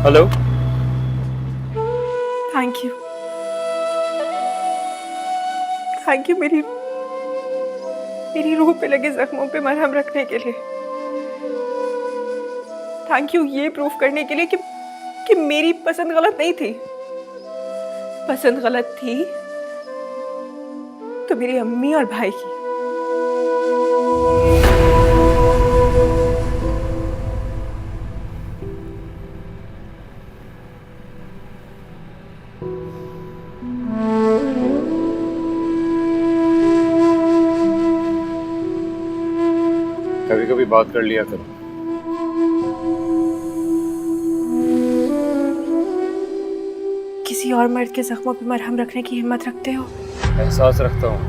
Hello. Thank you, thank you मेरी मेरी रूह पे लगे जख्मों पे मरहम रखने के लिए। थैंक यू ये प्रूफ करने के लिए कि मेरी पसंद गलत नहीं थी। पसंद गलत थी तो मेरी अम्मी और भाई की। कभी कभी बात कर लिया करो। किसी और मर्द के जख्मों पे मरहम रखने की हिम्मत रखते हो? एहसास रखता हूँ,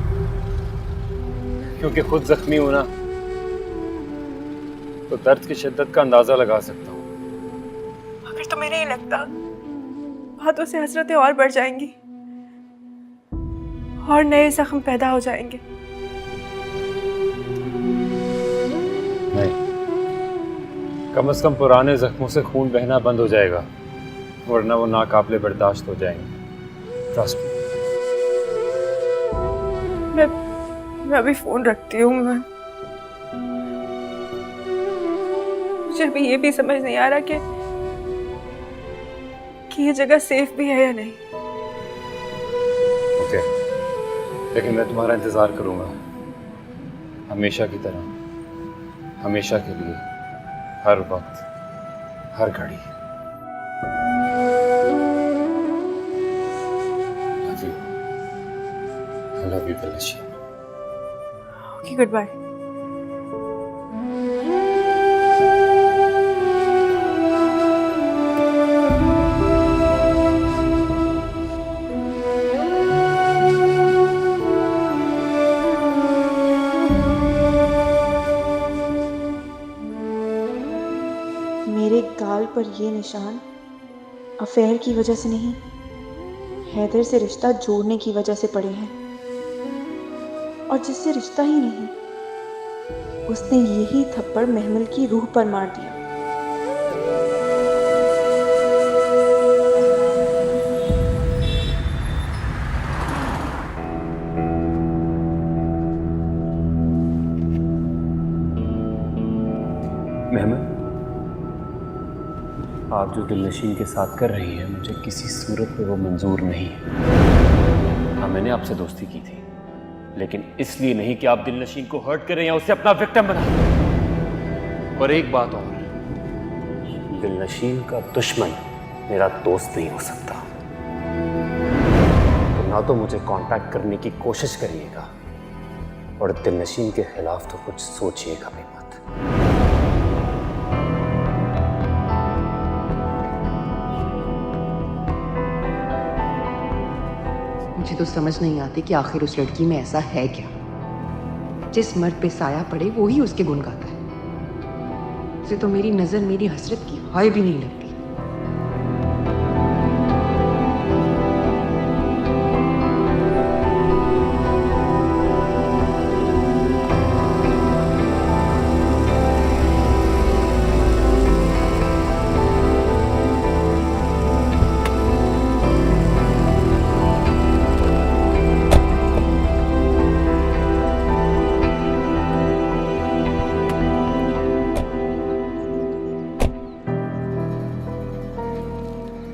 क्योंकि खुद जख्मी हूं ना, तो दर्द की शिद्दत का अंदाजा लगा सकता हूँ। फिर तो मेरे ही लगता बातों से हसरतें और बढ़ जाएंगी और नए जख्म पैदा हो जाएंगे। नहीं, कम से कम पुराने जख्मों से खून बहना बंद हो जाएगा, वरना वो नाकाबिले बर्दाश्त हो जाएंगे। Trust me. मैं अभी फोन रखती हूँ। मुझे अभी ये भी समझ नहीं आ रहा कि ये जगह सेफ भी है या नहीं। ओके, लेकिन मैं तुम्हारा इंतजार करूंगा, हमेशा की तरह, हमेशा के लिए, हर वक्त, हर घड़ी। Love you, I love you दिलनशीन। Okay, goodbye. मेरे गाल पर ये निशान अफेयर की वजह से नहीं, हैदर से रिश्ता जोड़ने की वजह से पड़े हैं। और जिससे रिश्ता ही नहीं, उसने यही थप्पड़ महमल की रूह पर मार दिया। महमद, आप जो दिलनशीन के साथ कर रही हैं, मुझे किसी सूरत पे वो मंजूर नहीं है। हाँ, मैंने आपसे दोस्ती की थी, लेकिन इसलिए नहीं कि आप दिलनशीन को हर्ट करें या उसे अपना विक्टिम बनाएं। और एक बात और, दिलनशीन का दुश्मन मेरा दोस्त नहीं हो सकता। तो ना तो मुझे कांटेक्ट करने की कोशिश करिएगा, और दिलनशीन के खिलाफ तो कुछ सोचिएगा भी मत। मुझे तो समझ नहीं आती कि आखिर उस लड़की में ऐसा है क्या। जिस मर्द पे साया पड़े वो ही उसके गुण गाता है। उसे तो मेरी नजर मेरी हसरत की हाय भी नहीं लगती।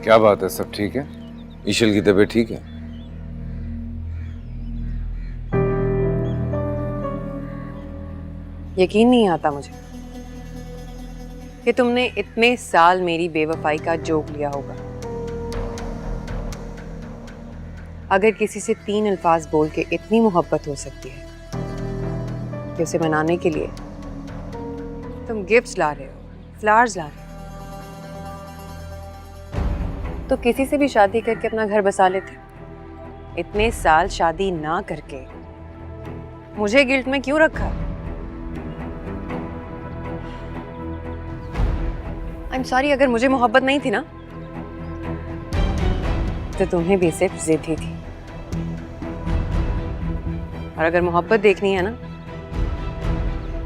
क्या बात है, सब ठीक है? ईशल की तबीयत ठीक है? यकीन नहीं आता मुझे कि तुमने इतने साल मेरी बेवफाई का जोक लिया होगा। अगर किसी से 3 अल्फाज बोल के इतनी मोहब्बत हो सकती है कि उसे मनाने के लिए तुम गिफ्ट्स ला रहे हो, फ्लावर्स ला रहे हो, तो किसी से भी शादी करके अपना घर बसा लेते। इतने साल शादी ना करके मुझे गिल्ट में क्यों रखा? आई एम सॉरी, अगर मुझे मोहब्बत नहीं थी ना, तो तुम्हें भी सिर्फ जिद ही थी। और अगर मोहब्बत देखनी है ना,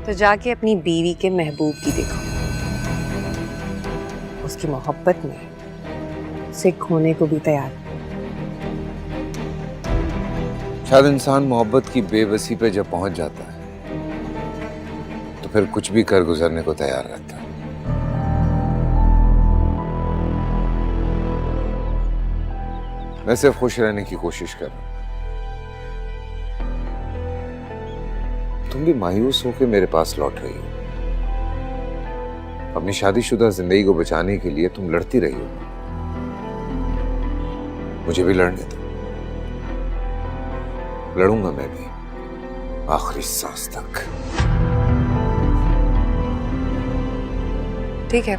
तो जाके अपनी बीवी के महबूब की देखो। उसकी मोहब्बत में उसे खोने को भी तैयार। शायद इंसान मोहब्बत की बेबसी पे जब पहुंच जाता है तो फिर कुछ भी कर गुजरने को तैयार रहता है। मैं सिर्फ खुश रहने की कोशिश कर रहा हूं। तुम भी मायूस होकर मेरे पास लौट रही हो। अपनी शादीशुदा जिंदगी को बचाने के लिए तुम लड़ती रही हो। मुझे भी लड़ने दो। लड़ूंगा मैं भी आखिरी सांस तक। ठीक है,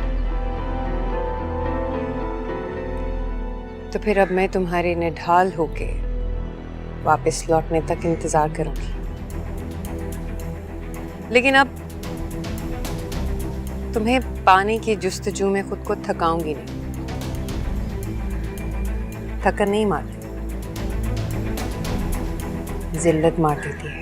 तो फिर अब मैं तुम्हारे निढाल होके वापस लौटने तक इंतजार करूंगी। लेकिन अब तुम्हें पाने की जुस्तजू में खुद को थकाऊंगी नहीं। थकन नहीं मारती, जिल्लत मार देती है।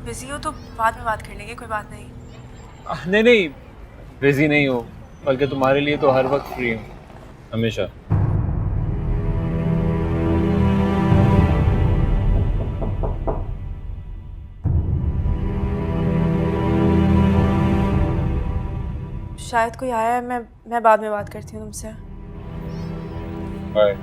बिजी हो तो बाद में बात कर लेंगे, कोई बात नहीं। नहीं नहीं, बिजी नहीं हो, बल्कि तुम्हारे लिए तो हर वक्त फ्री हूँ, हमेशा। शायद कोई आया है, मैं बाद में बात करती हूँ तुमसे। बाय।